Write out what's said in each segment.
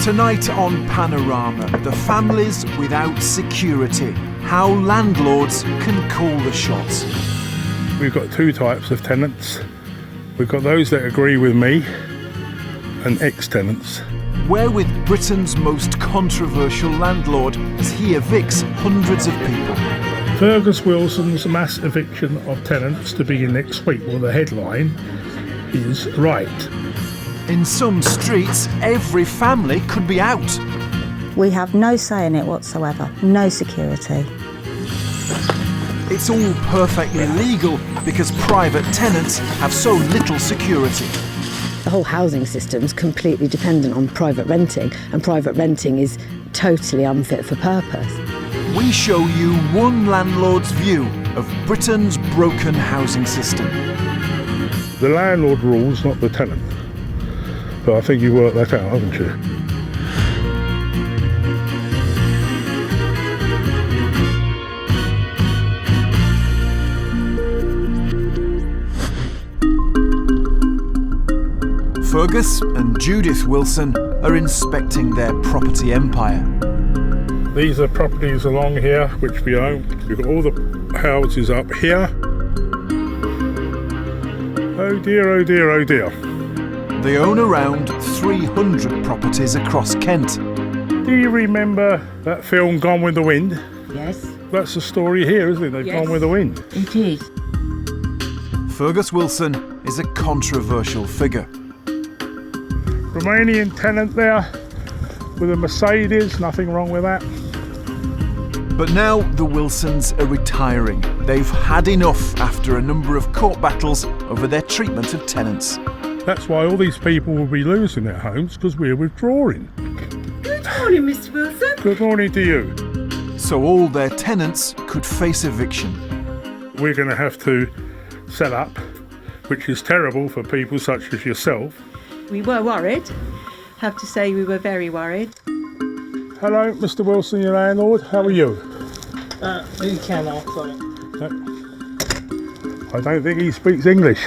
Tonight on Panorama, the families without security. How landlords can call the shots. We've got two types of tenants. We've got those that agree with me and ex-tenants. We're with Britain's most controversial landlord as he evicts hundreds of people. Fergus Wilson's mass eviction of tenants to begin next week. Well, the headline is right. In some streets, every family could be out. We have no say in it whatsoever, no security. It's all perfectly legal because private tenants have so little security. The whole housing system's completely dependent on private renting, and private renting is totally unfit for purpose. We show you one landlord's view of Britain's broken housing system. The landlord rules, not the tenant. But I think you worked that out, haven't you? Fergus and Judith Wilson are inspecting their property empire. These are properties along here which we own. We've got all the houses up here. Oh dear, oh dear, oh dear. They own around 300 properties across Kent. Do you remember that film Gone with the Wind? Yes. That's the story here, isn't it? They've gone with the wind. It is. Fergus Wilson is a controversial figure. Romanian tenant there with a Mercedes, nothing wrong with that. But now the Wilsons are retiring. They've had enough after a number of court battles over their treatment of tenants. That's why all these people will be losing their homes, because we're withdrawing. Good morning, Mr. Wilson. Good morning to you. So all their tenants could face eviction. We're going to have to sell up, which is terrible for people such as yourself. We were worried. Have to say we were very worried. Hello, Mr. Wilson, your landlord. How are you? You can, sorry. I don't think he speaks English.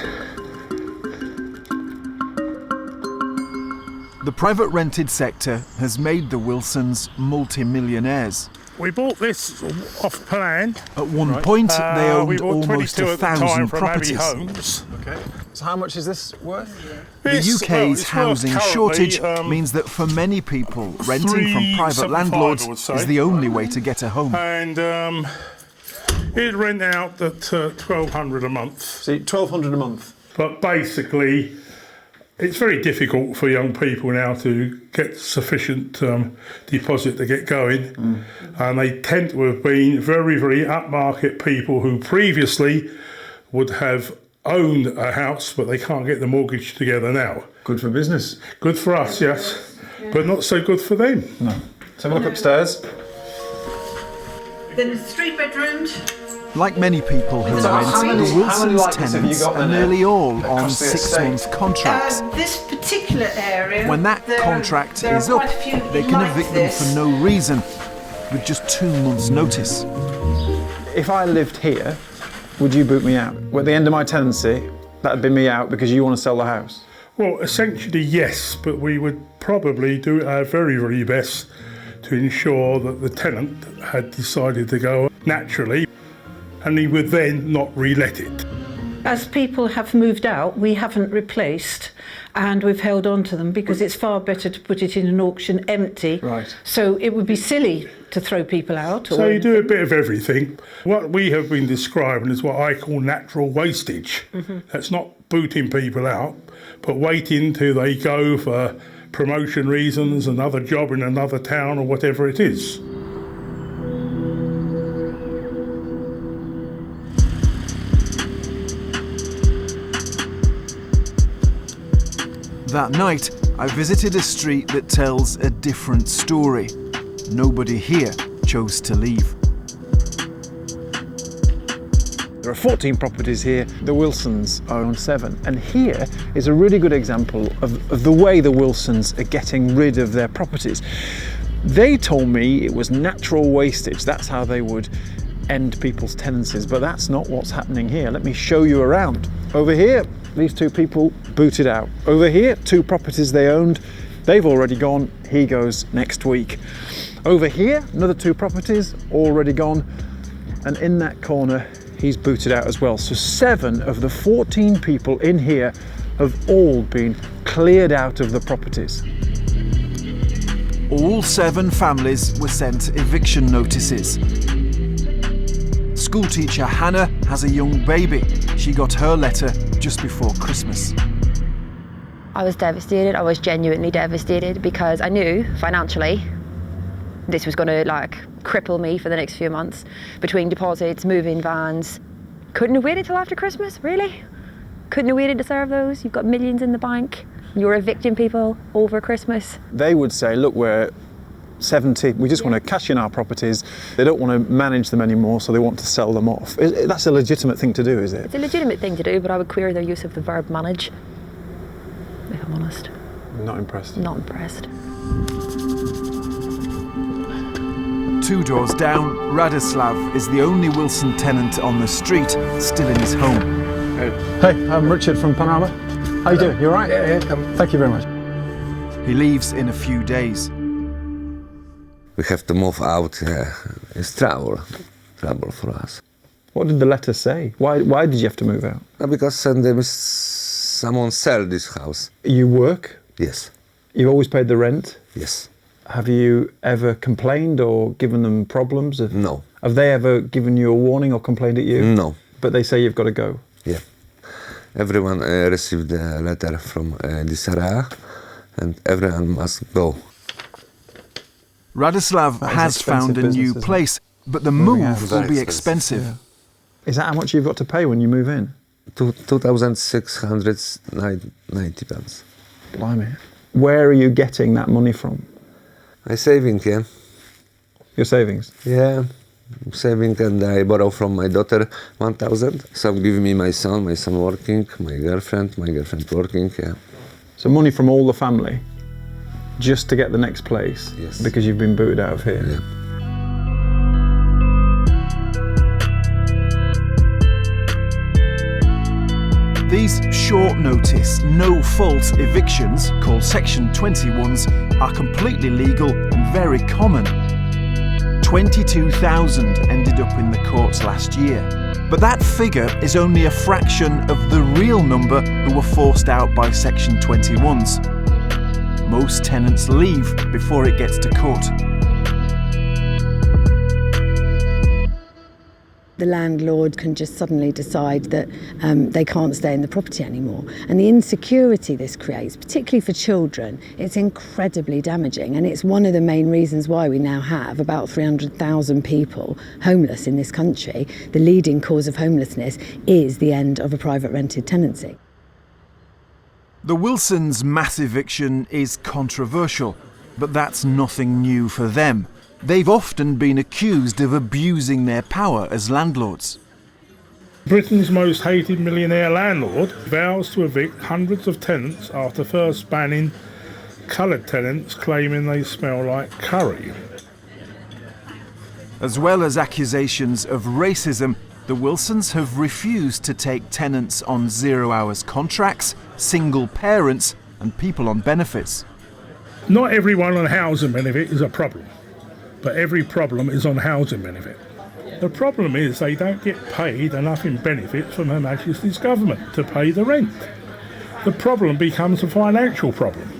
The private rented sector has made the Wilsons multi-millionaires. We bought this off plan. At one point, they owned almost 1,000 from properties. Homes. Okay. So how much is this worth? The UK's housing shortage means that for many people, renting from private landlords is the only way to get a home. And it'd rent out at $1,200 a month. See, $1,200 a month. But basically, it's very difficult for young people now to get sufficient deposit to get going. And they tend to have been very, very upmarket people who previously would have owned a house, but they can't get the mortgage together now. Good for business. Good for us, yes, but not so good for them. No. Let's have a look upstairs. Then there's 3 bedrooms. Like many people who rent, the Wilsons' tenants are nearly all on 6-month contracts. This particular area. When that contract is up, they can evict them for no reason, with just 2 months' notice. If I lived here, would you boot me out? Well, at the end of my tenancy, that'd be me out because you want to sell the house. Well, essentially, yes, but we would probably do our very, very best to ensure that the tenant had decided to go naturally, and he would then not re-let it. As people have moved out, we haven't replaced, and we've held on to them because it's far better to put it in an auction empty. Right. So it would be silly to throw people out. So you do a bit of everything. What we have been describing is what I call natural wastage. That's not booting people out, but waiting till they go for promotion reasons, another job in another town or whatever it is. That night, I visited a street that tells a different story. Nobody here chose to leave. There are 14 properties here. The Wilsons own 7. And here is a really good example of the way the Wilsons are getting rid of their properties. They told me it was natural wastage. That's how they would end people's tenancies, but that's not what's happening here. Let me show you around. Over here, these 2 people booted out. Over here, 2 properties they owned They've already gone, he goes next week. Over here, another 2 properties, already gone. And in that corner, he's booted out as well. So 7 of the 14 people in here have all been cleared out of the properties. All 7 families were sent eviction notices. Schoolteacher Hannah has a young baby. She got her letter just before Christmas. I was devastated. I was genuinely devastated because I knew financially this was going to cripple me for the next few months between deposits, moving vans. Couldn't have waited till after Christmas, really? Couldn't have waited to serve those. You've got millions in the bank. You're evicting people over Christmas. They would say, look, we're 70, we just want to cash in our properties. They don't want to manage them anymore, so they want to sell them off. That's a legitimate thing to do, is it? It's a legitimate thing to do, but I would query their use of the verb manage, if I'm honest. Not impressed? Not impressed. 2 doors down, Radoslav is the only Wilson tenant on the street still in his home. Hey, I'm Richard from Panorama. How you doing? You all right? Yeah. Thank you very much. He leaves in a few days. We have to move out. It's trouble for us. What did the letter say? Why did you have to move out? Because someone sell this house. You work? Yes. You've always paid the rent? Yes. Have you ever complained or given them problems? No. Have they ever given you a warning or complained at you? No. But they say you've got to go? Yeah. Everyone received a letter from this area, and everyone must go. Radoslav has found a new place, but the move will be expensive. Yeah. Is that how much you've got to pay when you move in? 2,690 pounds. Blimey. Where are you getting that money from? I'm saving, yeah. Your savings? Yeah, I'm saving, and I borrow from my daughter 1,000. Some give me my son working, my girlfriend working, yeah. So money from all the family, just to get the next place? Yes. Because you've been booted out of here? Yeah. These short notice, no fault evictions, called Section 21s, are completely legal and very common. 22,000 ended up in the courts last year. But that figure is only a fraction of the real number who were forced out by Section 21s. Most tenants leave before it gets to court. The landlord can just suddenly decide that they can't stay in the property anymore. And the insecurity this creates, particularly for children, it's incredibly damaging. And it's one of the main reasons why we now have about 300,000 people homeless in this country. The leading cause of homelessness is the end of a private rented tenancy. The Wilsons' mass eviction is controversial, but that's nothing new for them. They've often been accused of abusing their power as landlords. Britain's most hated millionaire landlord vows to evict hundreds of tenants after first banning coloured tenants claiming they smell like curry. As well as accusations of racism, the Wilsons have refused to take tenants on 0 hours contracts, single parents and people on benefits. Not everyone on housing benefit is a problem, but every problem is on housing benefit. The problem is they don't get paid enough in benefits from Her Majesty's government to pay the rent. The problem becomes a financial problem.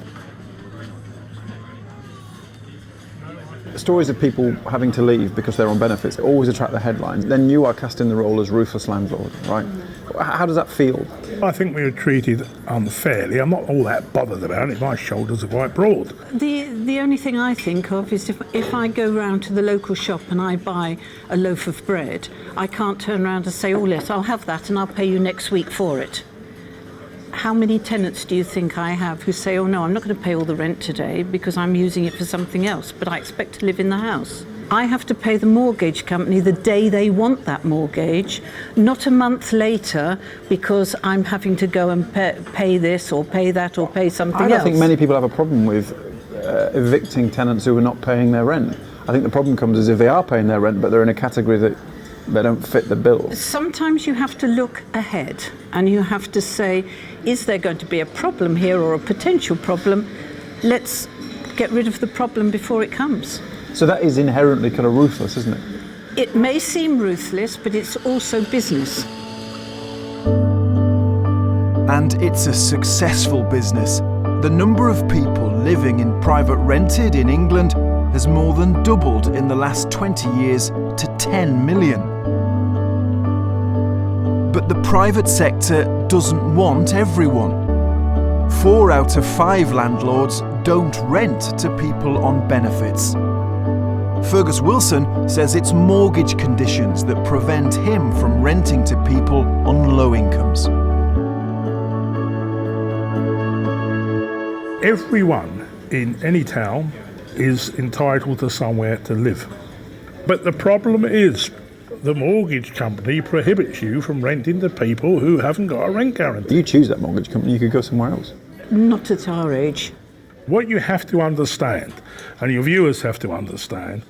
Stories of people having to leave because they're on benefits always attract the headlines. Then you are cast in the role as ruthless landlord, right? How does that feel? I think we were treated unfairly. I'm not all that bothered about it. My shoulders are quite broad. The only thing I think of is if I go round to the local shop and I buy a loaf of bread, I can't turn around and say, oh, yes, I'll have that and I'll pay you next week for it. How many tenants do you think I have who say, oh no, I'm not going to pay all the rent today because I'm using it for something else, but I expect to live in the house? I have to pay the mortgage company the day they want that mortgage, not a month later because I'm having to go and pay this or pay that or pay something else. I don't think many people have a problem with evicting tenants who are not paying their rent. I think the problem comes is if they are paying their rent but they're in a category that they don't fit the bill. Sometimes you have to look ahead and you have to say, is there going to be a problem here or a potential problem? let's get rid of the problem before it comes. So that is inherently kind of ruthless, isn't it? It may seem ruthless, but it's also business. And it's a successful business. The number of people living in private rented in England has more than doubled in the last 20 years to 10 million. But the private sector doesn't want everyone. 4 out of 5 landlords don't rent to people on benefits. Fergus Wilson says it's mortgage conditions that prevent him from renting to people on low incomes. Everyone in any town is entitled to somewhere to live. But the problem is the mortgage company prohibits you from renting to people who haven't got a rent guarantee. You choose that mortgage company, you could go somewhere else. Not at our age. What you have to understand, and your viewers have to understand,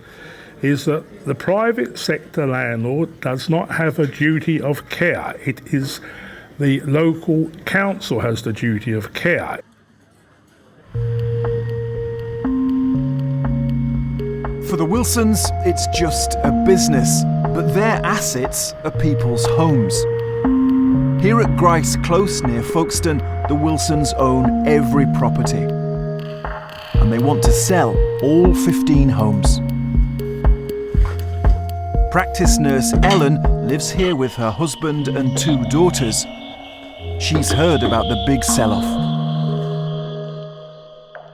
is that the private sector landlord does not have a duty of care. It is the local council has the duty of care. For the Wilsons, it's just a business, but their assets are people's homes. Here at Grice Close near Folkestone, the Wilsons own every property. And they want to sell all 15 homes. Practice nurse Ellen lives here with her husband and 2 daughters. She's heard about the big sell-off.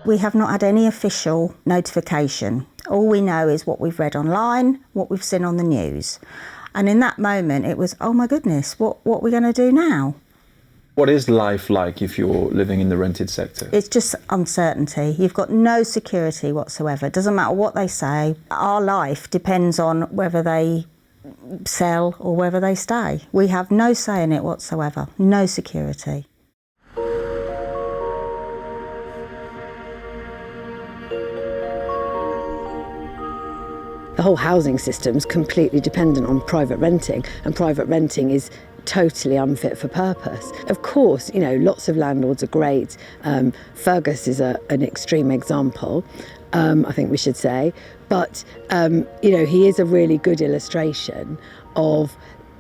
We have not had any official notification. All we know is what we've read online, what we've seen on the news. And in that moment, it was, oh my goodness, what are we going to do now? What is life like if you're living in the rented sector? It's just uncertainty. You've got no security whatsoever. It doesn't matter what they say. Our life depends on whether they sell or whether they stay. We have no say in it whatsoever, no security. The whole housing system's completely dependent on private renting, and private renting is totally unfit for purpose. Of course, you know, lots of landlords are great. Fergus is an extreme example, I think we should say. But, you know, he is a really good illustration of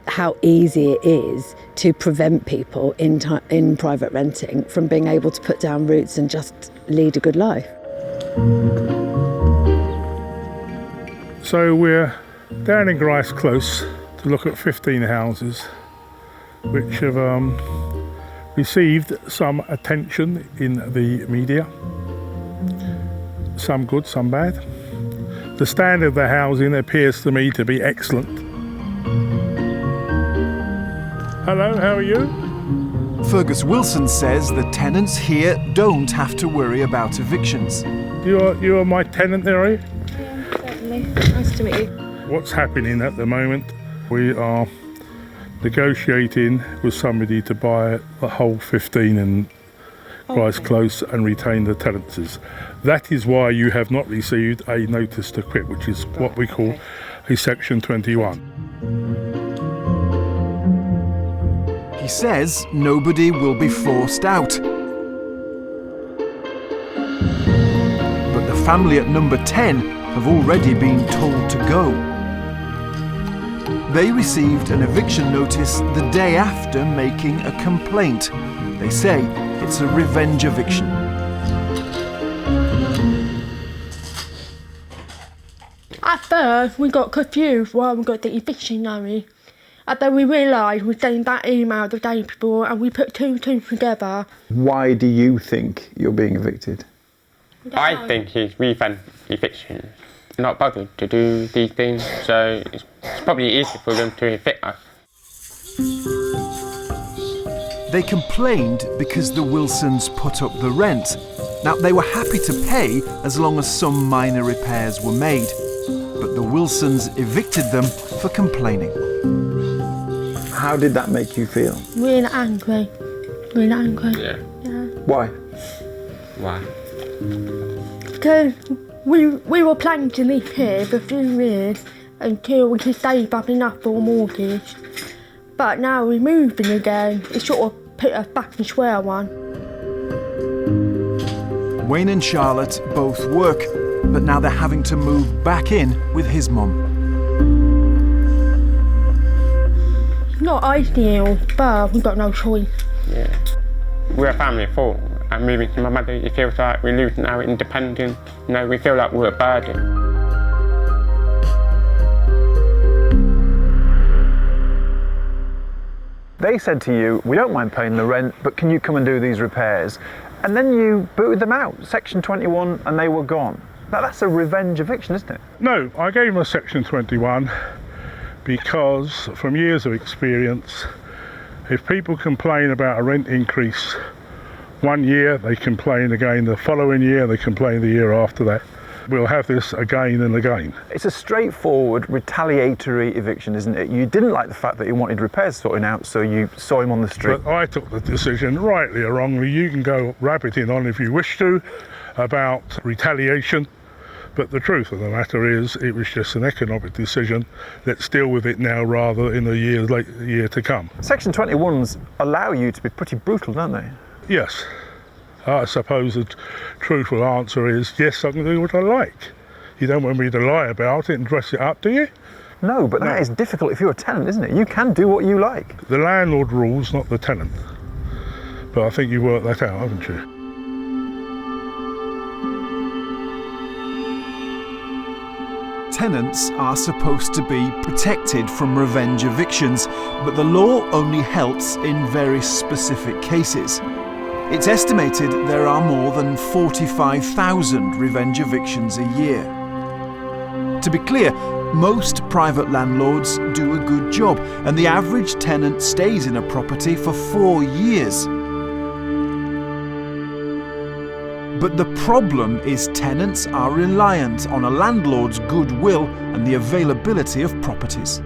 how easy it is to prevent people in private renting from being able to put down roots and just lead a good life. So we're down in Grice Close to look at 15 houses which have received some attention in the media, some good, some bad. The standard of the housing appears to me to be excellent. Hello, how are you? Fergus Wilson says the tenants here don't have to worry about evictions. You are my tenant there, are you? Nice to meet you. What's happening at the moment? We are negotiating with somebody to buy the whole 15 in Grice Close and retain the tenancies. That is why you have not received a notice to quit, which is what we call a Section 21. He says nobody will be forced out. But the family at number 10 have already been told to go. They received an eviction notice the day after making a complaint. They say it's a revenge eviction. At first, we got confused why we got the eviction notice. And then we realised we sent that email the day before and we put 2 and 2 together. Why do you think you're being evicted? I think he's refund eviction. Not bothered to do these things, so it's probably easy for them to evict us. They complained because the Wilsons put up the rent. Now, they were happy to pay as long as some minor repairs were made, but the Wilsons evicted them for complaining. How did that make you feel? Really angry. Really angry. Yeah. Why? Why? Because we were planning to live here for 2 years until we could save up enough for a mortgage. But now we're moving again. It sort of put us back in square one. Wayne and Charlotte both work, but now they're having to move back in with his mum. Not ideal, but we've got no choice. Yeah. We're a family of four, and moving to my mother, it feels like we're losing our independence. You know, we feel like we're a burden. They said to you, we don't mind paying the rent, but can you come and do these repairs? And then you booted them out, Section 21, and they were gone. Now that's a revenge eviction, isn't it? No, I gave them a Section 21 because from years of experience, if people complain about a rent increase one year, they complain again the following year, they complain the year after that. We'll have this again and again. It's a straightforward retaliatory eviction, isn't it? You didn't like the fact that he wanted repairs sorting out, so you saw him on the street. But I took the decision, rightly or wrongly, you can go rabbiting on if you wish to, about retaliation. But the truth of the matter is, it was just an economic decision. Let's deal with it now rather in the year to come. Section 21s allow you to be pretty brutal, don't they? Yes. I suppose the truthful answer is, yes, I can do what I like. You don't want me to lie about it and dress it up, do you? No, but that is difficult if you're a tenant, isn't it? You can do what you like. The landlord rules, not the tenant. But I think you worked that out, haven't you? Tenants are supposed to be protected from revenge evictions, but the law only helps in very specific cases. It's estimated there are more than 45,000 revenge evictions a year. To be clear, most private landlords do a good job, and the average tenant stays in a property for 4 years. But the problem is tenants are reliant on a landlord's goodwill and the availability of properties.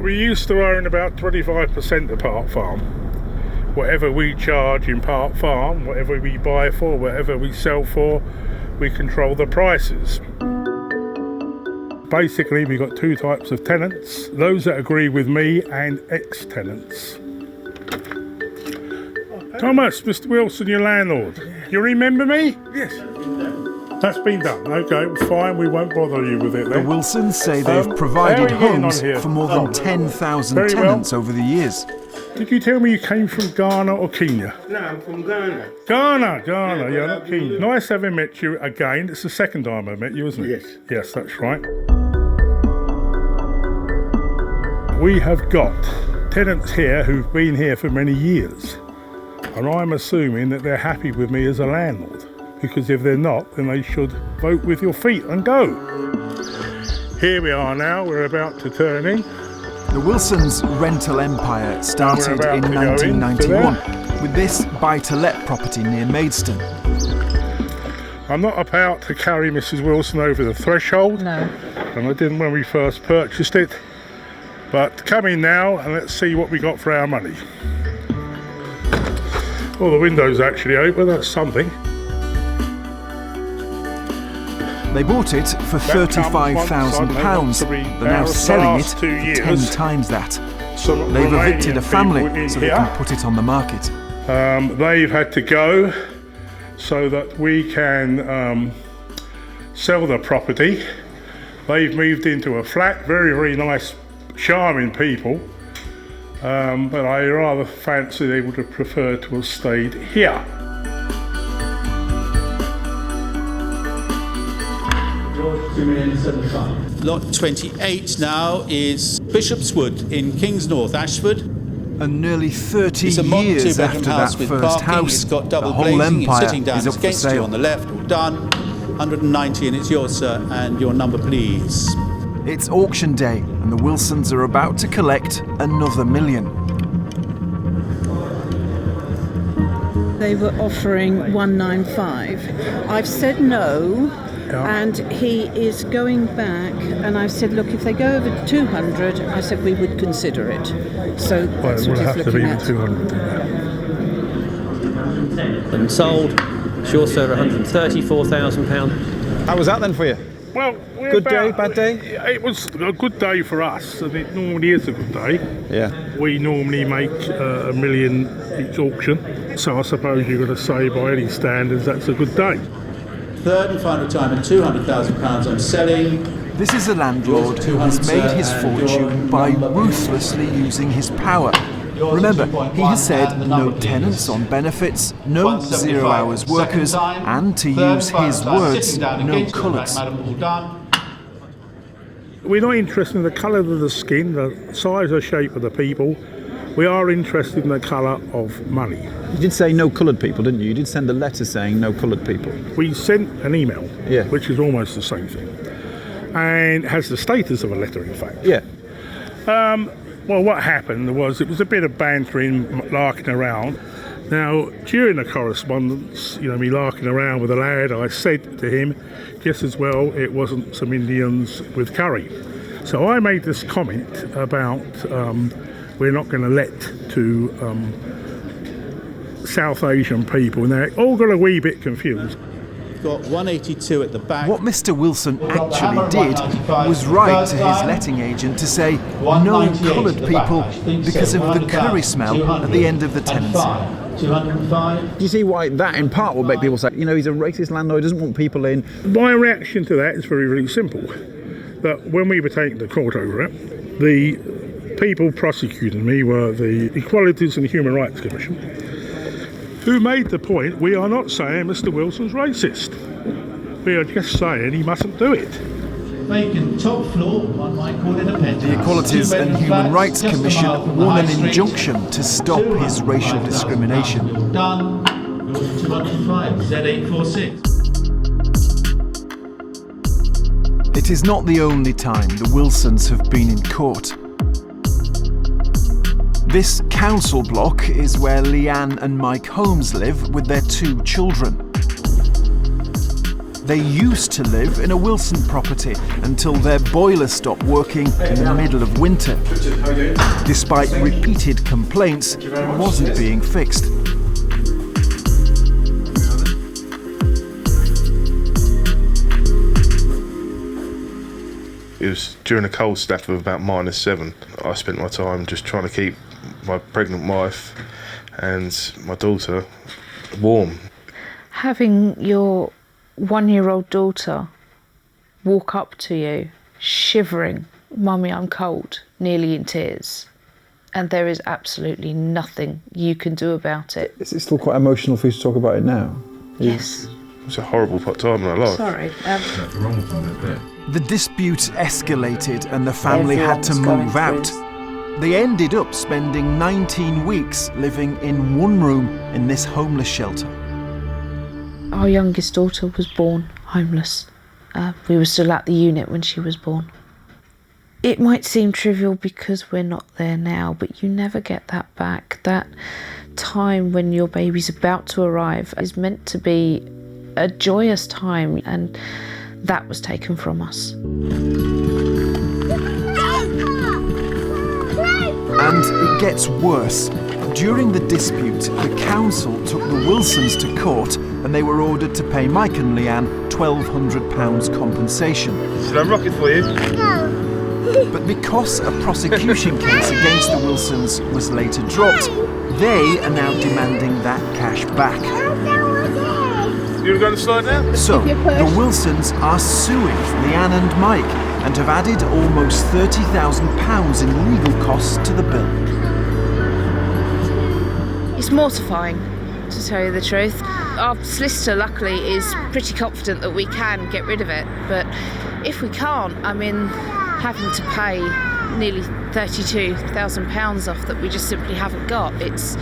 We used to own about 25% of Park Farm. Whatever we charge in Park Farm, whatever we buy for, whatever we sell for, we control the prices. Basically, we've got two types of tenants, those that agree with me and ex-tenants. Thomas, Mr. Wilson, your landlord. You remember me? Yes. That's been done. Okay, fine, we won't bother you with it then. The Wilsons say they've provided homes for more than 10,000 tenants over the years. Did you tell me you came from Ghana or Kenya? No, I'm from Ghana. Ghana, yeah, not Kenya. Nice having met you again. It's the second time I've met you, isn't it? Yes. Yes, that's right. We have got tenants here who've been here for many years. And I'm assuming that they're happy with me as a landlord. Because if they're not, then they should vote with your feet and go. Here we are now, we're about to turn in. The Wilsons' rental empire started in 1991 with this buy-to-let property near Maidstone. I'm not about to carry Mrs. Wilson over the threshold. No. And I didn't when we first purchased it. But come in now and let's see what we got for our money. Well, the window's actually open, that's something. They bought it for £35,000. They're now selling it for 10 times that. They've evicted a family so they can put it on the market. They've had to go so that we can sell the property. They've moved into a flat, very, very nice, charming people. But I rather fancy they would have preferred to have stayed here. Lot 28 now is Bishopswood in Kings North, Ashford. And nearly 30 it's a modern years after two-bedroom that house with first parking. house, It's got double the whole glazing. It's empire sitting down. is It's up for against you sale. on the left. All done. 190, and it's yours, sir. And your number, please. It's auction day, and the Wilsons are about to collect another $1 million. They were offering 195. I've said no, and he is going back, and I've said, look, if they go over 200, I said we would consider it. So that's what he's looking at. 200. And sold. Sure, sir, £134,000. How was that then for you? Well, Good day, bad day? It was a good day for us, and it normally is a good day. Yeah. We normally make $1 million each auction, so I suppose you're going to say by any standards that's a good day. Third and final time at £200,000 I'm selling. This is a landlord who has made his fortune by ruthlessly using his power. Remember, he has said no tenants on benefits, no 0 hours workers, and to use his words, no colours. We're not interested in the colour of the skin, the size or shape of the people. We are interested in the colour of money. You did say no coloured people, didn't you? You did send a letter saying no coloured people. We sent an email, Yeah. which is almost the same thing, and has the status of a letter, in fact. Yeah. Well, what happened was it was a bit of bantering, larking around. Now, during the correspondence, me larking around with a lad, I said to him, just as well, it wasn't some Indians with curry. So I made this comment about we're not going to let to South Asian people, and they all got a wee bit confused. Got 182 at the back. What Mr. Wilson actually did was write to his letting agent to say no coloured people because of the curry smell at the end of the tenancy. 205. Do you see why that in part will make people say, he's a racist landlord, doesn't want people in? My reaction to that is very, very simple. That when we were taken to court over it, the people prosecuting me were the Equalities and Human Rights Commission, who made the point, we are not saying Mr. Wilson's racist. We are just saying he mustn't do it. Vacant top floor, one might call it a penthouse. The Equalities and Human Rights Commission won an injunction to stop his racial discrimination. Done. 205, Z846. It is not the only time the Wilsons have been in court. This council block is where Leanne and Mike Holmes live with their 2 children. They used to live in a Wilson property until their boiler stopped working in the middle of winter. Despite repeated complaints, it wasn't being fixed. It was during a cold snap of about -7. I spent my time just trying to keep my pregnant wife and my daughter warm. Having your 1-year-old daughter walk up to you, shivering, "Mummy, I'm cold," nearly in tears, and there is absolutely nothing you can do about it. Is it still quite emotional for you to talk about it now? Yes. It was a horrible time in our life. Sorry. The dispute escalated and the family had to move out. They ended up spending 19 weeks living in one room in this homeless shelter. Our youngest daughter was born homeless. We were still at the unit when she was born. It might seem trivial because we're not there now, but you never get that back. That time when your baby's about to arrive is meant to be a joyous time, and that was taken from us. And it gets worse. During the dispute, the council took the Wilsons to court and they were ordered to pay Mike and Leanne £1,200 compensation. Should I rock it for you? No. But because a prosecution case against the Wilsons was later dropped, they are now demanding that cash back. You're going to slide now? So, the Wilsons are suing Leanne and Mike and have added almost £30,000 in legal costs to the bill. It's mortifying, to tell you the truth. Our solicitor, luckily, is pretty confident that we can get rid of it, but if we can't, having to pay nearly £32,000 off that we just simply haven't got, it's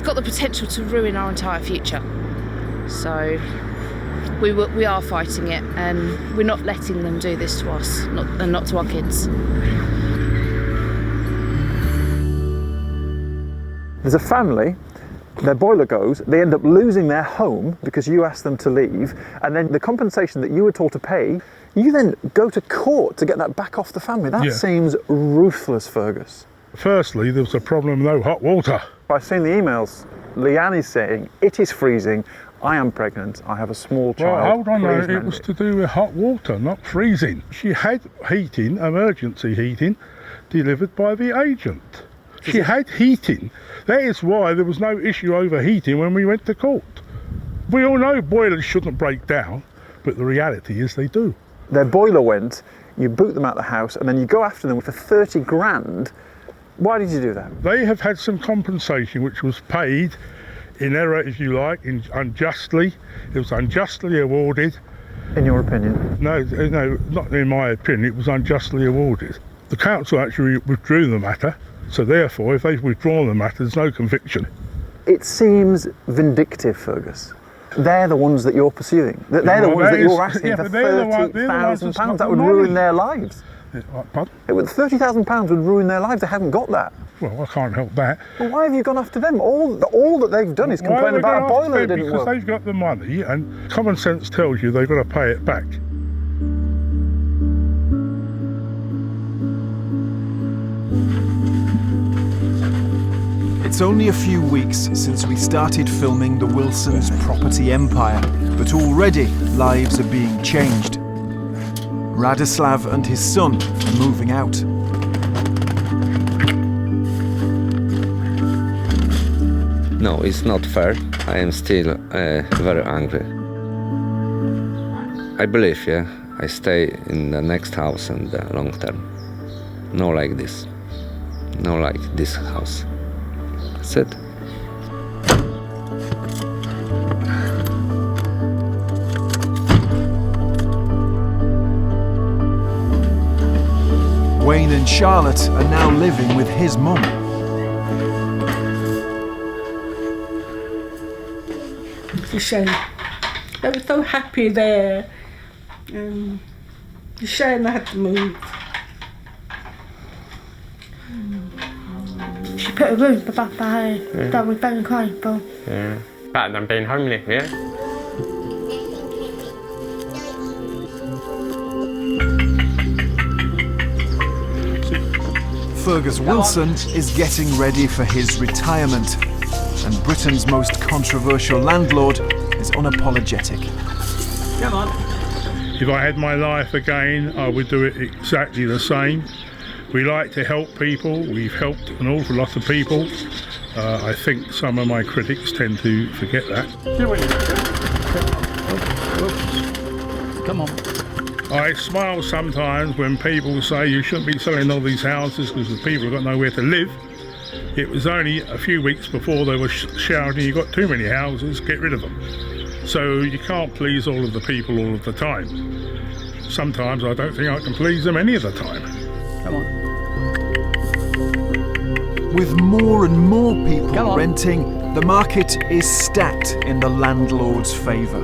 got the potential to ruin our entire future. So we are fighting it, and we're not letting them do this to us, and not to our kids. There's a family, their boiler goes, they end up losing their home because you asked them to leave, and then the compensation that you were told to pay, you then go to court to get that back off the family. That seems ruthless, Fergus. Firstly, there was a problem, no hot water. I've seen the emails. Leanne is saying, it is freezing, I am pregnant, I have a small child. Well, hold on, please it mend was to do with hot water, not freezing. She had heating, emergency heating, delivered by the agent. She had heating. That is why there was no issue over heating when we went to court. We all know boilers shouldn't break down, but the reality is they do. Their boiler went, you boot them out of the house, and then you go after them for 30 grand. Why did you do that? They have had some compensation which was paid in error, if you like, unjustly. It was unjustly awarded. In your opinion? No, not in my opinion. It was unjustly awarded. The council actually withdrew the matter, so therefore, if they've withdrawn the matter, there's no conviction. It seems vindictive, Fergus. They're the ones that you're pursuing. They're the ones that you're asking for £30,000. That would ruin their lives. Pardon? £30,000 would ruin their lives. They haven't got that. Well, I can't help that. Well, why have you gone after them? All that they've done is complain about a boiler that didn't work. Because they've got the money, and common sense tells you they've got to pay it back. It's only a few weeks since we started filming the Wilsons' property empire, but already lives are being changed. Radislav and his son are moving out. No, it's not fair. I am still very angry. I believe, I stay in the next house and the long term. No like this. No like this house. That's it. Wayne and Charlotte are now living with his mum. It's a shame. They were so happy there. It's a shame they had to move. She put a roof above the house that we've been crying for. Yeah. Better than being homeless, yeah? Fergus Wilson is getting ready for his retirement, and Britain's most controversial landlord is unapologetic. Come on. If I had my life again, I would do it exactly the same. We like to help people. We've helped an awful lot of people. I think some of my critics tend to forget that. Come on. I smile sometimes when people say you shouldn't be selling all these houses because the people have got nowhere to live. It was only a few weeks before they were shouting, you've got too many houses, get rid of them. So you can't please all of the people all of the time. Sometimes I don't think I can please them any of the time. Come on. With more and more people renting, the market is stacked in the landlord's favour.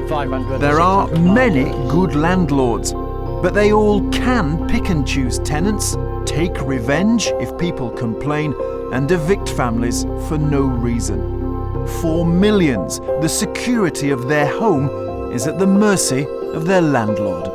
There are many good landlords, but they all can pick and choose tenants, take revenge if people complain, and evict families for no reason. For millions, the security of their home is at the mercy of their landlord.